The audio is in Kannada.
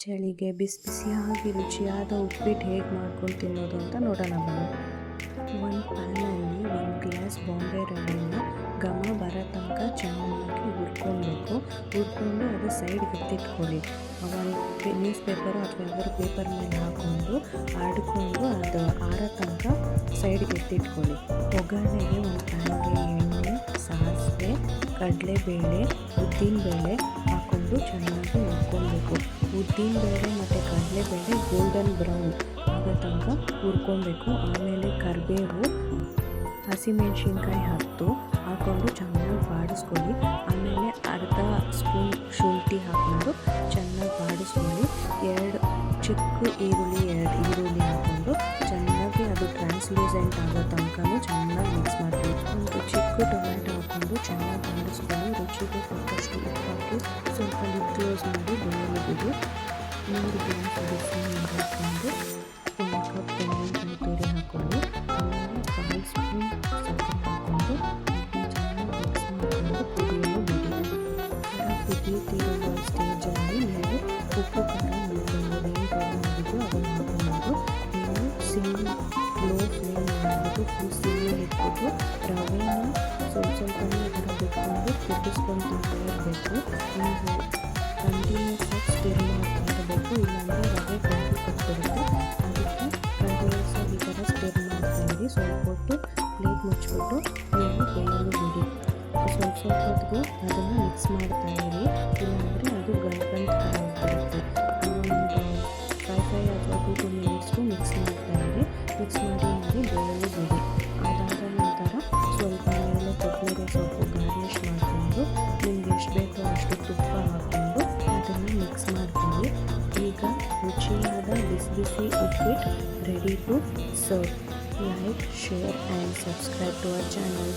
ಚಳಿಗೆ ಬಿಸಿ ಬಿಸಿಯಾಗಿ ರುಚಿಯಾದ ಉಪ್ಪಿಟ್ಟು ಹೇಗೆ ಮಾಡ್ಕೊಂಡು ತಿನ್ನೋದು ಅಂತ ನೋಡೋಣ ಬನ್ನಿ. ಒಂದು ಪ್ಯಾನಲ್ಲಿ ಒಂದು ಗ್ಲಾಸ್ ಬಾಂಬೆ ರವೆನ ಘಮ ಬರೋ ತನಕ ಚೆನ್ನಾಗಿ ಹುರ್ಕೊಬೇಕು. ಹುರ್ಕೊಂಡು ಅದು ಸೈಡ್ಗೆ ಎತ್ತಿಟ್ಕೊಳ್ಳಿ. ಒಂದು ನ್ಯೂಸ್ ಪೇಪರು ಅಥವಾ ಯಾವ್ದಾದ್ರು ಪೇಪರ್ ಮೇಲೆ ಹಾಕ್ಕೊಂಡು ಆಡಿಕೊಂಡು ಅದು ಆರೋ ತನಕ ಸೈಡ್ಗೆ ಎತ್ತಿಟ್ಕೊಳ್ಳಿ. ಒಗ್ಗರಣೆಗೆ ಒಂದು ಪ್ಯಾನ್ಗೆ ಎಣ್ಣೆ, ಸಾಸಿವೆ, ಕಡಲೆಬೇಳೆ, ಉದ್ದಿನಬೇಳೆ ಹಾಕ್ಕೊಂಡು ಚೆನ್ನಾಗಿ ಹುರ್ಕೊಬೇಕು. ಉದ್ದಿನಬೇಳೆ ಮತ್ತು ಕಡಲೆಬೇಳೆ ಗೋಲ್ಡನ್ ಬ್ರೌನ್ ಆಗೋ ತನಕ ಹುರ್ಕೊಬೇಕು. ಆಮೇಲೆ ಕರಿಬೇವು, ಹಸಿಮೆಣ್ಸಿನ್ಕಾಯಿ ಹಾಕ್ಕೊಂಡು ಚೆನ್ನಾಗಿ ಬಾಡಿಸ್ಕೊಳ್ಳಿ. ಆಮೇಲೆ ಅರ್ಧ ಸ್ಪೂನ್ ಶುಂಠಿ ಹಾಕ್ಕೊಂಡು ಚೆನ್ನಾಗಿ ಬಾಡಿಸ್ಕೊಳ್ಳಿ. 2 ಚಿಕ್ಕ ಈರುಳ್ಳಿ ಹಾಕ್ಕೊಂಡು ಚೆನ್ನಾಗಿ ಅದು ಟ್ರಾನ್ಸ್ಲೂಸೆಂಟ್ ಆಗೋ ತನಕ ಚೆನ್ನಾಗಿ ಮಿಕ್ಸ್ ಮಾಡಬೇಕು. ಒಂದು ಚಿಕ್ಕ ಟೊಮೆಟೊ ಹಾಕ್ಕೊಂಡು ಚೆನ್ನಾಗಿ ಬಾಡಿಸ್ಕೊಳ್ಳಿ. ರುಚಿಗೆ ತಕ್ಕಷ್ಟು ಉಪ್ಪು ಹಾಕಿ ಸ್ವಲ್ಪ ಲಿಡ್ ಕ್ಲೋಸ್ ಮಾಡಿ ಬೇಯಲು ಬಿಡಿ. 3 ಗ್ಲಾಸ್ ಬಿಸಿ ನೀರು ಹಾಕ್ಕೊಂಡು 1 ಕಪ್ ತೆಂಗಿನಕಾಯಿ ತುರಿ ಹಾಕ್ಕೊಂಡು ಆಮೇಲೆ 1 ಸ್ಪೂನ್ ಸಕ್ಕರೆ ಹಾಕ್ಕೊಂಡು ಚೆನ್ನಾಗಿ ಮಿಕ್ಸ್ ಮಾಡಿಕೊಂಡು ಕುದಿಯಲು ಬಿಡಿ. ಕುದಿಯುತ್ತಿರುವ ಸ್ಟೇಜಲ್ಲಿ ನೀವು ಉಪ್ಪು ಖಾರ ನೋಡಿಕೊಂಡು ಏನು ಆಗಿದ್ದು ಅದನ್ನು ಹಾಕ್ಕೊಂಡು ನೀವು ಲೋ ಫ್ಲೇಮ್ ಮಾಡಿಬಿಟ್ಟು ಫುಲ್ ಸಿಮ್ಮಲ್ಲಿ ಇಟ್ಬಿಟ್ಟು ರವೆನ ಸ್ವಲ್ಪನೇ ಇದರ ಬಿಟ್ಕೊಂಡು ಕುದಿಸ್ಕೊಂಡು ಇರಬೇಕು. ನೀವು ಕಂಟಿನ್ಯೂಸ್ ಆಗಿ ಸ್ಟಿರ್ ಮಾಡ್ತಾ ಇರಬೇಕು, ಇಲ್ಲಾಂದರೆ ರವೆ ಗಂಟು ಕಟ್ಬಿಡುತ್ತೆ. ಅದಕ್ಕೆ ಕಂಟಿನ್ಯೂಸ್ ಆಗಿ ಈ ಥರ ಸ್ಟಿರ್ ಮಾಡ್ತಾ ಇರಿ. ಸ್ವಲ್ಪ ಹೊತ್ತು ಪ್ಲೇಟ್ ಮುಚ್ಚಿಬಿಟ್ಟು ನೀವು ಬೇಯಲು ಬಿಡಿ. ಸ್ವಲ್ಪ ಹೊತ್ತಿಗೂ ಅದನ್ನು ಮಿಕ್ಸ್ ಮಾಡ್ತಾ ಇರಿ, ಇಲ್ಲಾಂದರೆ ಅದು ಗಂಟು ಥರ ಆಗಿಬಿಡುತ್ತೆ. ಒಂದು 5 ಅಥವಾ 2 ಮಿನಿಟ್ಸ್ಗೂ ಮಿಕ್ಸ್ ಮಾಡ್ತಾ ಇರಿ. ಮಿಕ್ಸ್ ಮಾಡಿ ಬೇಯಲು ಬಿಡಿ. ಅದಾದ ನಂತರ ಸ್ವಲ್ಪ ಮೇಲೆ ಕೊತ್ತಂಬರಿ ಸೊಪ್ಪು ಗಾರ್ನಿಷ್ ಮಾಡಿಕೊಂಡು ನಿಮ್ಗೆ ಎಷ್ಟು ಬೇಕೋ ಅಷ್ಟು ತುಪ್ಪ ಹಾಕ್ಕೊಂಡು ಅದನ್ನು ಮಿಕ್ಸ್ ಮಾಡ್ಕೊಳ್ಳಿ. ಈಗ ರುಚಿಯಾದ ಬಿಸಿ ಬಿಸಿ ಉಪ್ಪಿಟ್ಟು ready to serve. Like, share and subscribe to our channel.